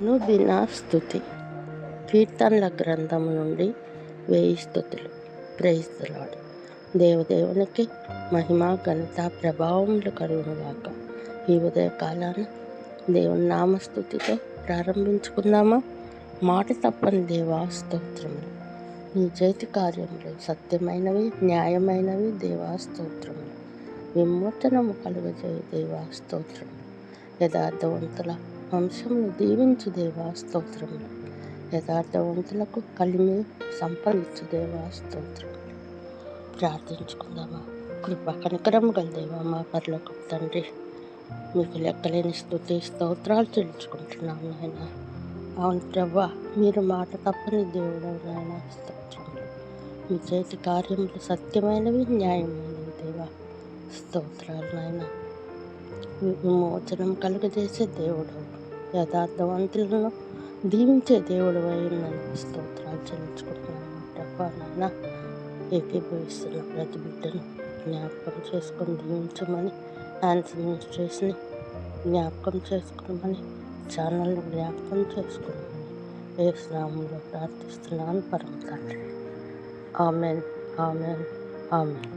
అనుదిన స్తుతి. కీర్తనల గ్రంథం నుండి 1000 స్తుతులు. Praise the Lord. దేవదేవునికి మహిమ ఘనత ప్రభావములు కలుగునుగాక. ఈ ఉదయకాలాన దేవుని నామస్తుతితో ప్రారంభించుకుందామా. మాట తప్పని దేవా స్తోత్రములు. నీ చేతి కార్యములు సత్యమైనవి, న్యాయమైనవి దేవా స్తోత్రములు. విమోచనము కలుగజేయ దేవా స్తోత్రములు. యథార్థవంతుల వంశమును దీవించు దేవా స్తోత్రములు. యథార్థవంతులకు కలిమి సంపాదించు దేవా స్తోత్రములు. ప్రార్థించుకుందామా. కృప కనికరము గల దేవా మా పరలోకపు తండ్రి, మీకు లెక్కలేని స్తుతి స్తోత్రాలు చెల్లించుకుంటున్నాము నాయన. అవును ప్రభా, మీరు మాట తప్పని దేవుడు నాయన. స్తోత్రములు. మీ చేతి కార్యములు సత్యమైనవి, న్యాయమైనవి దేవా. స్తోత్రాలు నాయన. విమోచనం కలుగజేసే దేవుడు, యథార్థవంతులను దీవించే దేవుడు అయినని స్తోత్రాలు చెల్లించుకుంటున్నాను ప్రభా నాయన. ఏకీభవిస్తున్న ప్రతి బిడ్డను జ్ఞాపకం చేసుకొని దీవించమని, ఆన్సర్ మినిస్ట్రీస్ని జ్ఞాపకం చేసుకోమని, ఛానల్ని జ్ఞాపకం చేసుకోమని యేసు నామములో ప్రార్థిస్తున్నాను పరమ తండ్రి. Amen, amen, amen.